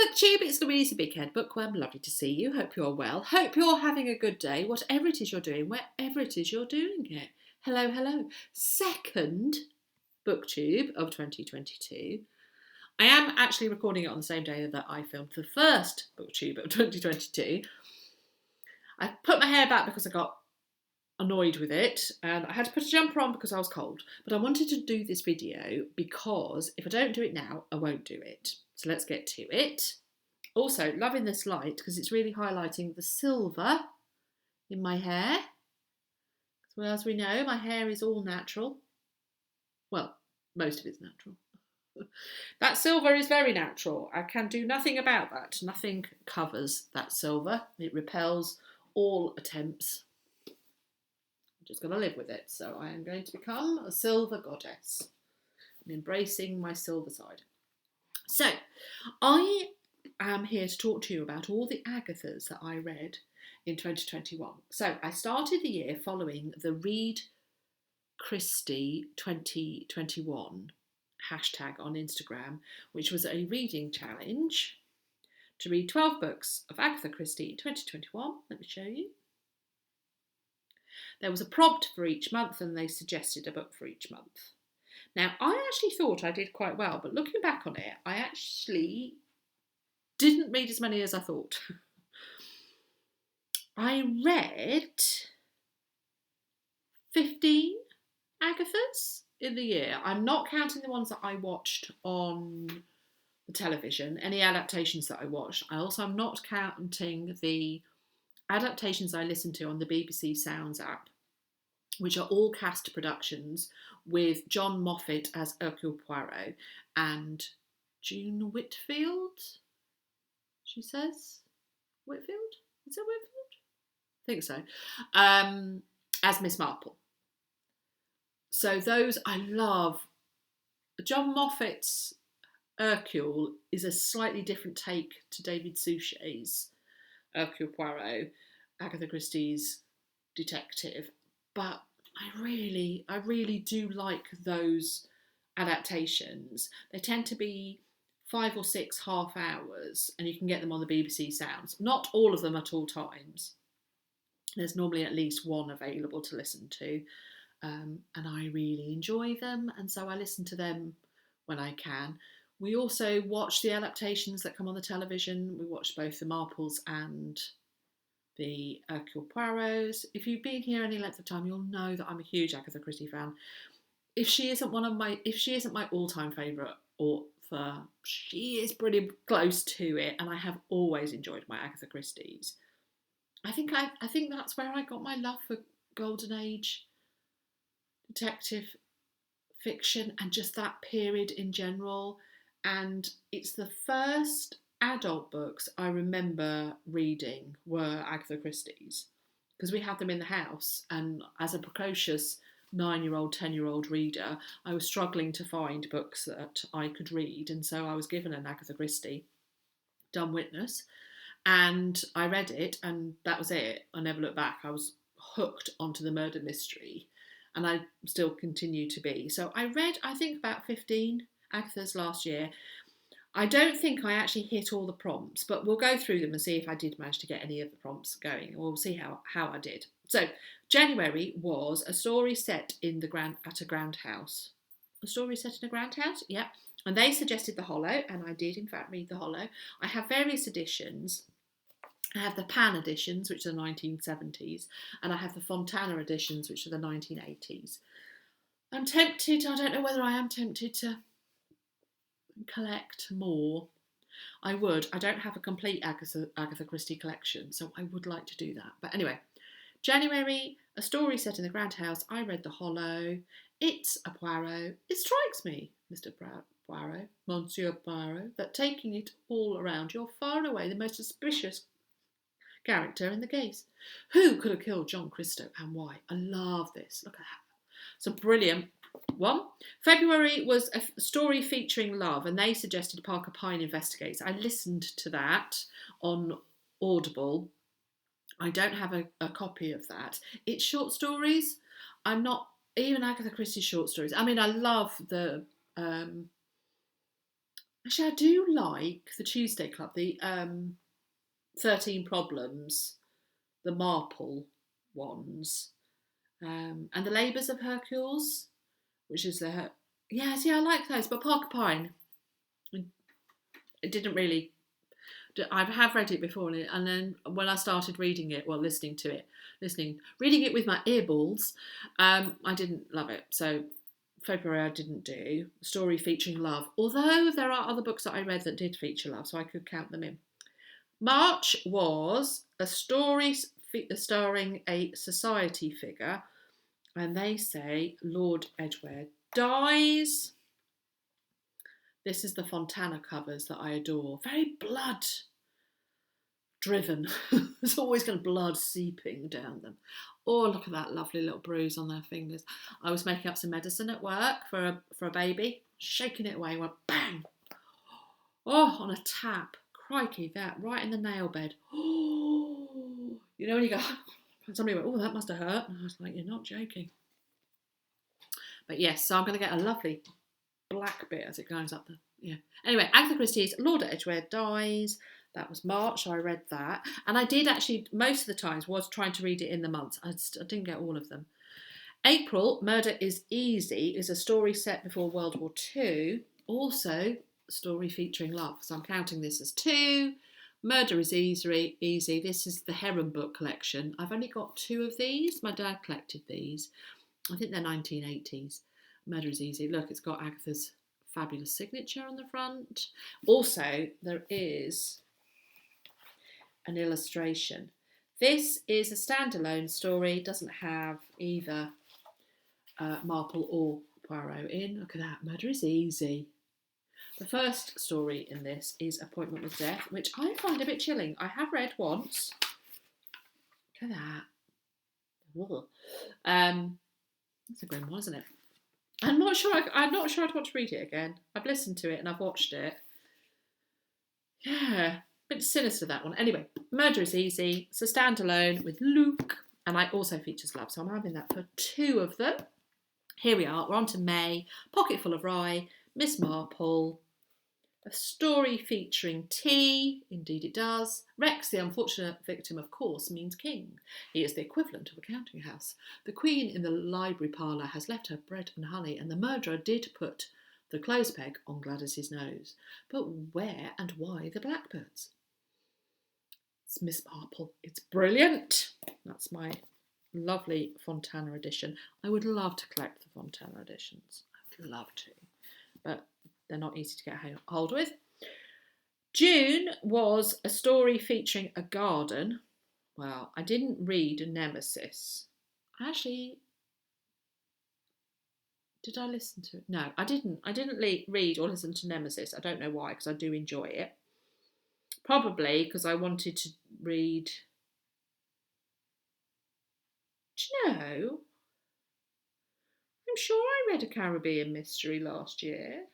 BookTube, it's Louise the Bighead Bookworm. Lovely to see you. Hope you're well. Hope you're having a good day, whatever it is you're doing, wherever it is you're doing it. Hello, hello. Second BookTube of 2022. I am actually recording it on the same day that I filmed the first BookTube of 2022. I put my hair back because I got annoyed with it, and I had to put a jumper on because I was cold. But I wanted to do this video because if I don't do it now, I won't do it. So let's get to it. Also, loving this light because it's really highlighting the silver in my hair. So as we know, my hair is all natural. Well, most of it's natural. That silver is very natural. I can do nothing about that. Nothing covers that silver. It repels all attempts. I'm just going to live with it. So I am going to become a silver goddess. I'm embracing my silver side. So I am here to talk to you about all the Agathas that I read in 2021. So I started the year following the Read Christie 2021 hashtag on Instagram, which was a reading challenge to read 12 books of Agatha Christie in 2021. Let me show you. There was a prompt for each month and they suggested a book for each month. Now, I actually thought I did quite well, but looking back on it, I actually didn't read as many as I thought. I read 15 Agathas in the year. I'm not counting the ones that I watched on the television, any adaptations that I watched. I also am not counting the adaptations I listened to on the BBC Sounds app, which are all cast productions with John Moffat as Hercule Poirot and June Whitfield, she says. Whitfield? Is it Whitfield? I think so. As Miss Marple. So those I love. John Moffat's Hercule is a slightly different take to David Suchet's Hercule Poirot, Agatha Christie's detective. But I really do like those adaptations. They tend to be 5 or 6 half hours, and you can get them on the BBC Sounds. Not all of them at all times. There's normally at least one available to listen to, and I really enjoy them, and so I listen to them when I can. We also watch the adaptations that come on the television. We watch both the Marples and the Hercule Poirots. If you've been here any length of time, you'll know that I'm a huge Agatha Christie fan. If she isn't my all-time favourite author, she is pretty close to it, and I have always enjoyed my Agatha Christies. I think that's where I got my love for Golden Age detective fiction and just that period in general. And it's the first adult books I remember reading were Agatha Christie's because we had them in the house, and as a precocious 9-year-old, 10-year-old reader, I was struggling to find books that I could read, and so I was given an Agatha Christie, Dumb Witness, and I read it, and that was it. I never looked back. I was hooked onto the murder mystery, and I still continue to be. So I read, I think, about 15 Agathas last year. I don't think I actually hit all the prompts, but we'll go through them and see if I did manage to get any of the prompts going. We'll see how I did. So January was a story set in at a grand house. A story set in a grand house? Yeah. And they suggested the Hallo, and I did in fact read the Hallo. I have various editions. I have the Pan editions, which are the 1970s, and I have the Fontana editions, which are the 1980s. I'm tempted, I don't know whether I am tempted to collect more. I would. I don't have a complete Agatha Christie collection, so I would like to do that. But anyway, January, a story set in the grand house. I read the Hallo. It's a Poirot. It strikes me, Mr. Poirot, Monsieur Poirot, that taking it all around, you're far and away the most suspicious character in the case. Who could have killed John Christo and why? I love this. Look at that. It's a brilliant one. February was a story featuring love, and they suggested Parker Pyne Investigates. I listened to that on Audible. I don't have a copy of that. It's short stories. I'm not even Agatha Christie short stories. I mean, I love the Actually, I do like the Tuesday Club, the 13 Problems, the Marple ones, and the Labours of Hercules, which is the... Yeah, see, I like those, but Porcupine, it didn't really... I have read it before, and then when I started reading it, well, reading it with my earballs, I didn't love it. So February I didn't do. Story featuring love, although there are other books that I read that did feature love, so I could count them in. March was a story starring a society figure, and they say Lord Edgware dies. This is the Fontana covers that I adore. Very blood driven. There's always going to blood seeping down them. Oh, look at that lovely little bruise on their fingers. I was making up some medicine at work for a baby, shaking it away, went bang. Oh, on a tap. Crikey, that right in the nail bed. Oh, you know when you go, somebody went, oh, that must have hurt. And I was like, you're not joking. But yes, so I'm going to get a lovely black bit as it goes up the... Yeah. Anyway, Agatha Christie's Lord Edgware dies. That was March, so I read that. And I did actually, most of the times, was trying to read it in the months. I didn't get all of them. April, Murder is Easy, is a story set before World War II. Also, a story featuring love. So I'm counting this as 2. Murder is Easy. This is the Heron book collection. I've only got 2 of these. My dad collected these. I think they're 1980s. Murder is Easy. Look, it's got Agatha's fabulous signature on the front. Also, there is an illustration. This is a standalone story. Doesn't have either Marple or Poirot in. Look at that. Murder is Easy. The first story in this is Appointment with Death, which I find a bit chilling. I have read once. Look at that. That's a grim one, isn't it? I'm not sure I'd want to read it again. I've listened to it and I've watched it. Yeah, a bit sinister, that one. Anyway, Murder is Easy. It's a standalone with Luke, and I also features love, so I'm having that for 2 of them. Here we are. We're on to May. Pocketful of Rye. Miss Marple. A story featuring tea. Indeed it does. Rex, the unfortunate victim, of course, means king. He is the equivalent of a counting house. The queen in the library parlour has left her bread and honey, and the murderer did put the clothes peg on Gladys's nose. But where and why the blackbirds? It's Miss Marple. It's brilliant. That's my lovely Fontana edition. I would love to collect the Fontana editions. I would love to. But they're not easy to get hold with. June was a story featuring a garden. Well, I didn't read Nemesis. Actually, did I listen to it? No, I didn't. I didn't read or listen to Nemesis. I don't know why, because I do enjoy it. Probably because I wanted to read... Do you know? I'm sure I read a Caribbean mystery last year.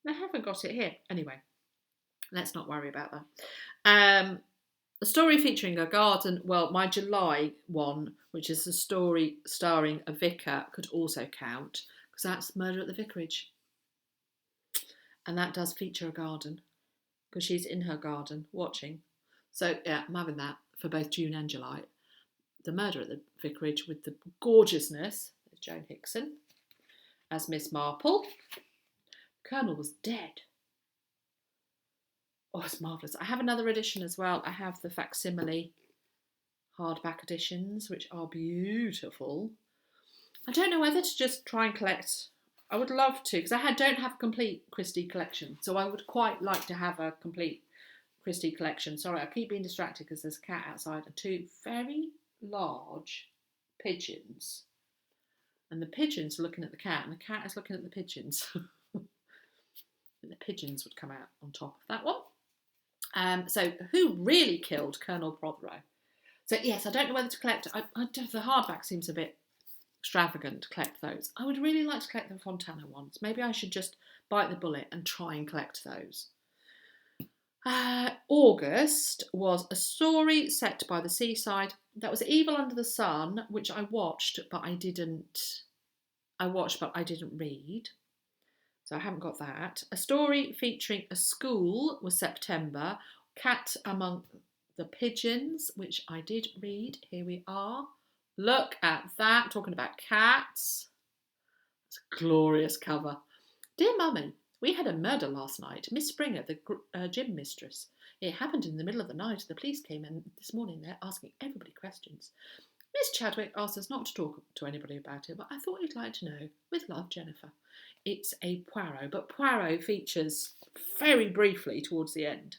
I haven't got it here. Anyway, let's not worry about that. A story featuring a garden. Well, my July one, which is a story starring a vicar, could also count, because that's Murder at the Vicarage. And that does feature a garden, because she's in her garden watching. So, yeah, I'm having that for both June and July. The Murder at the Vicarage with the gorgeousness of Joan Hickson as Miss Marple. Colonel was dead. Oh, it's marvellous. I have another edition as well. I have the facsimile hardback editions, which are beautiful. I don't know whether to just try and collect. I would love to, because I don't have a complete Christie collection, so I would quite like to have a complete Christie collection. Sorry, I keep being distracted because there's a cat outside and 2 very large pigeons. And the pigeons are looking at the cat, and the cat is looking at the pigeons. The pigeons would come out on top of that one. So who really killed Colonel Prothero? So yes, I don't know whether to collect. The hardback seems a bit extravagant to collect those. I would really like to collect the Fontana ones. Maybe I should just bite the bullet and try and collect those. August was a story set by the seaside. That was Evil Under the Sun, which I watched, but I didn't read. So I haven't got that. A story featuring a school was September. Cat Among the Pigeons, which I did read. Here we are. Look at that. Talking about cats. It's a glorious cover. Dear Mummy, we had a murder last night. Miss Springer, the gym mistress. It happened in the middle of the night. The police came in this morning. They're asking everybody questions. Miss Chadwick asked us not to talk to anybody about it, but I thought you'd like to know. With love, Jennifer. It's a Poirot, but Poirot features very briefly towards the end.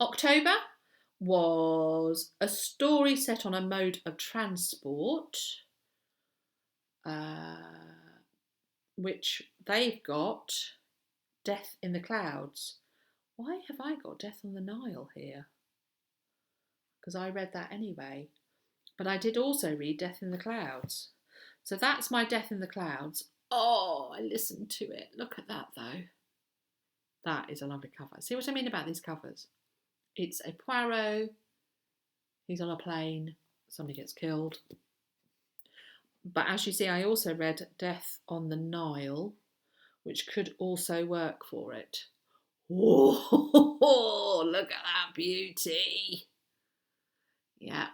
October was a story set on a mode of transport, which they've got Death in the Clouds. Why have I got Death on the Nile here? Because I read that anyway. But I did also read Death in the Clouds. So that's my Death in the Clouds. Oh, I listened to it. Look at that, though. That is a lovely cover. See what I mean about these covers? It's a Poirot. He's on a plane. Somebody gets killed. But as you see, I also read Death on the Nile, which could also work for it. Oh, look at that beauty. Yeah.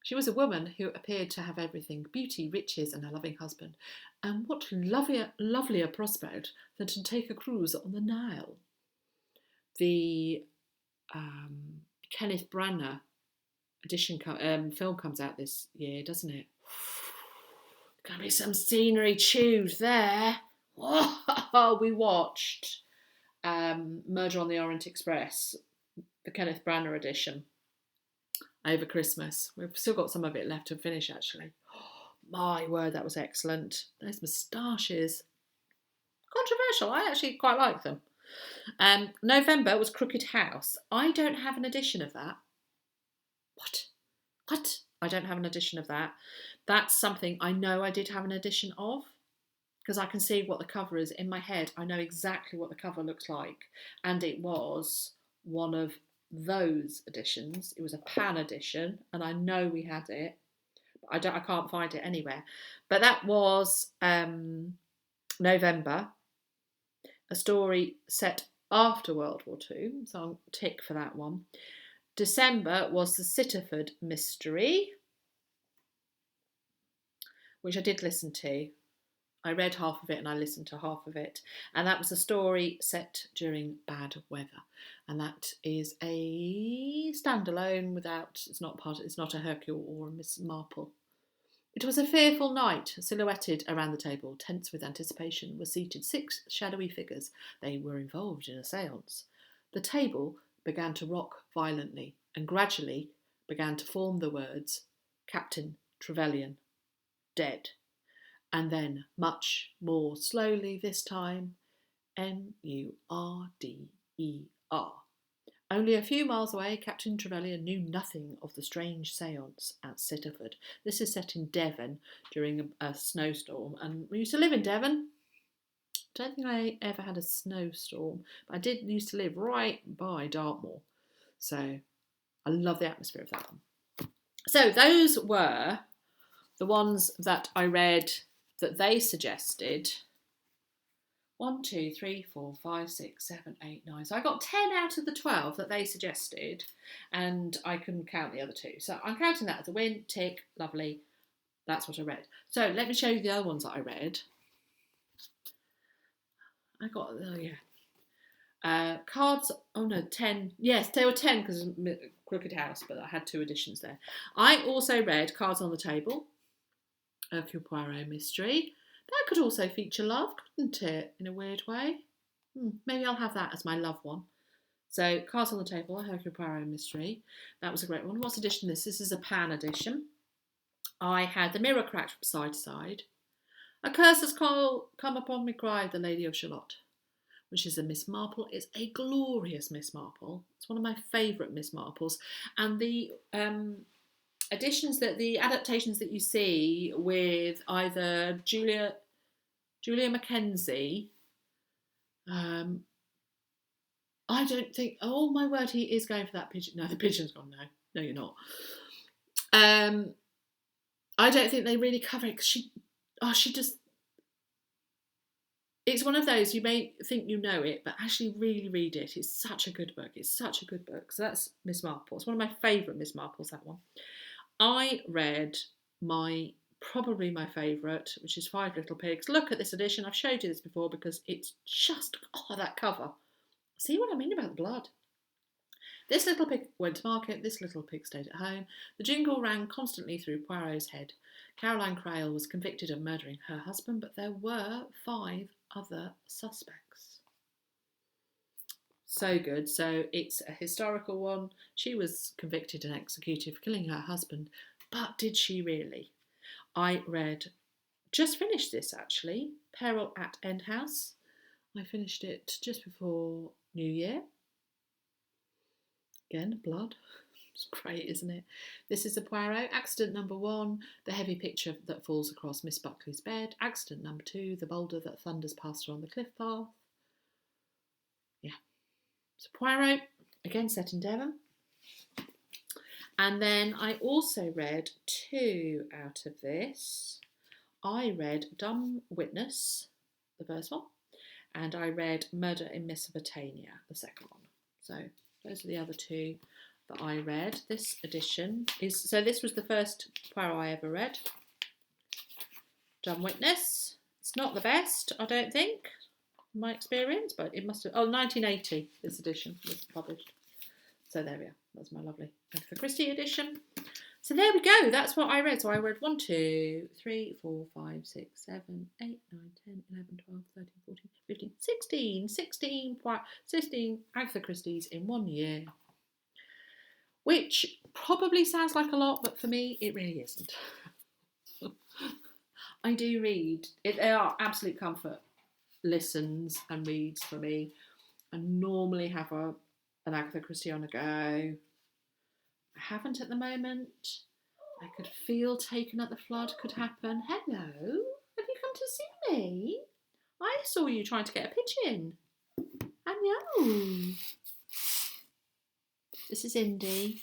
She was a woman who appeared to have everything, beauty, riches, and a loving husband. And what lovelier prospect than to take a cruise on the Nile? The Kenneth Branagh edition film comes out this year, doesn't it? Gonna be some scenery chewed there. Whoa, we watched Murder on the Orient Express, the Kenneth Branagh edition, over Christmas. We've still got some of it left to finish, actually. Oh, my word, that was excellent. Those moustaches. Controversial. I actually quite like them. November was Crooked House. I don't have an edition of that. What? I don't have an edition of that. That's something I know I did have an edition of, because I can see what the cover is in my head. I know exactly what the cover looks like. And it was one of those editions. It was a pan edition, and I know we had it. But I can't find it anywhere. But that was November, a story set after World War II, so I'll tick for that one. December was the Sittaford Mystery, which I did listen to. I read half of it and I listened to half of it. And that was a story set during bad weather. And that is a standalone it's not a Hercule or a Miss Marple. It was a fearful night. Silhouetted around the table, tense with anticipation, were seated 6 shadowy figures. They were involved in a séance. The table began to rock violently and gradually began to form the words, Captain Trevelyan, dead. And then, much more slowly this time, Murder. Only a few miles away, Captain Trevelyan knew nothing of the strange séance at Sittaford. This is set in Devon during a snowstorm, and we used to live in Devon. Don't think I ever had a snowstorm, but I did used to live right by Dartmoor. So I love the atmosphere of that one. So those were the ones that I read that they suggested. 1, 2, 3, 4, 5, 6, 7, 8, 9. So I got 10 out of the 12 that they suggested, and I couldn't count the other 2. So I'm counting that as a win, tick, lovely. That's what I read. So let me show you the other ones that I read. I got, cards, 10. Yes, they were 10 because of Crooked House, but I had 2 editions there. I also read Cards on the Table, Hercule Poirot Mystery. That could also feature love, couldn't it, in a weird way? Maybe I'll have that as my love one. So, Cards on the Table, Hercule Poirot Mystery. That was a great one. What's edition this? This is a pan edition. I had The Mirror Cracked from Side to Side. A Curse Has Come Upon Me Cried, The Lady of Shalott, which is a Miss Marple. It's a glorious Miss Marple. It's one of my favourite Miss Marples. And the the adaptations that you see with either Julia Mackenzie, I don't think, oh my word, he is going for that pigeon. No, the pigeon's gone now. No, you're not. I don't think they really cover it because she just, It's one of those, you may think you know it, but actually really read it. It's such a good book. It's such a good book. So that's Miss Marple. It's one of my favourite Miss Marples, that one. I read probably my favourite, which is Five Little Pigs. Look at this edition. I've showed you this before because it's just, that cover. See what I mean about the blood? This little pig went to market, this little pig stayed at home. The jingle rang constantly through Poirot's head. Caroline Crail was convicted of murdering her husband, but there were 5 other suspects. So good. So it's a historical one. She was convicted and executed for killing her husband, but did she really? I just finished this actually, Peril at End House. I finished it just before New Year. Again, blood. It's great, isn't it? This is a Poirot. Accident number 1, the heavy picture that falls across Miss Buckley's bed. Accident number 2, the boulder that thunders past her on the cliff path. Yeah. So Poirot, again set in Devon. And then I also read 2 out of this. I read Dumb Witness, the first one, and I read Murder in Mesopotamia, the second one. So those are the other 2 that I read. This edition is, so this was the first Poirot I ever read. Dumb Witness. It's not the best, I don't think, in my experience, but it must have, 1980 this edition was published. So there we are. That's my lovely Agatha Christie edition. So there we go. That's what I read. So I read 1, 2, 3, 4, 5, 6, 7, 8, 9, 10, 11, 12, 13, 14, 15, 16 Agatha Christie's in 1 year. Which probably sounds like a lot, but for me, it really isn't. I do read. They are absolute comfort listens and reads for me. I normally have an Agatha Christie on a go. I haven't at the moment. I could feel Taken at the Flood could happen. Hello, have you come to see me? I saw you trying to get a pigeon. Hello. This is Indy.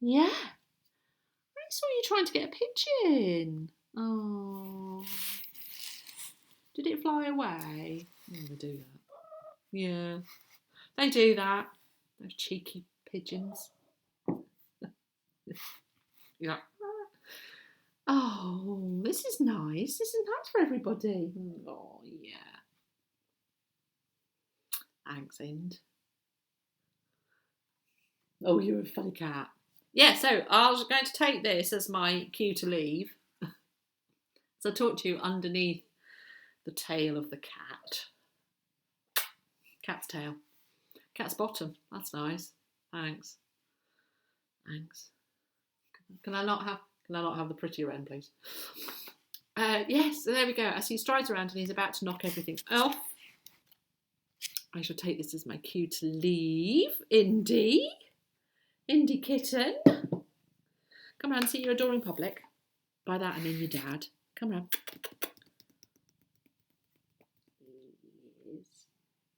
Yeah. I saw you trying to get a pigeon. Oh. Did it fly away? Oh, they do that. Yeah. They do that. Those cheeky pigeons. Yeah. Oh, this is nice. This is nice for everybody. Oh, yeah. Thanks, Ind. Oh, you're a funny cat. Yeah, so I was going to take this as my cue to leave. So I talked to you underneath the tail of the cat. Cat's tail. Cat's bottom. That's nice. Thanks. Can I not have the prettier end, please? Yes, so there we go. As he strides around and he's about to knock everything off, I shall take this as my cue to leave. Indy kitten. Come round, see your adoring public. By that I mean your dad. Come round.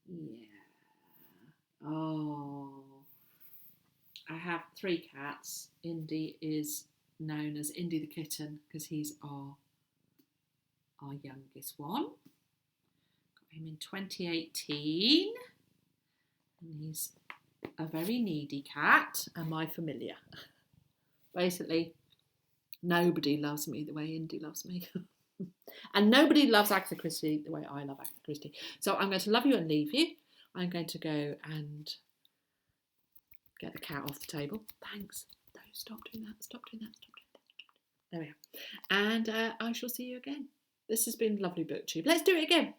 Yeah. Oh. I have 3 cats. Indy is known as Indy the kitten because he's our youngest one. Got him in 2018. And he's a very needy cat and my familiar. Basically, nobody loves me the way Indy loves me. And nobody loves Agatha Christie the way I love Agatha Christie. So I'm going to love you and leave you. I'm going to go and get the cat off the table. Thanks. No, stop doing that. There we are. And I shall see you again. This has been a lovely booktube. Let's do it again.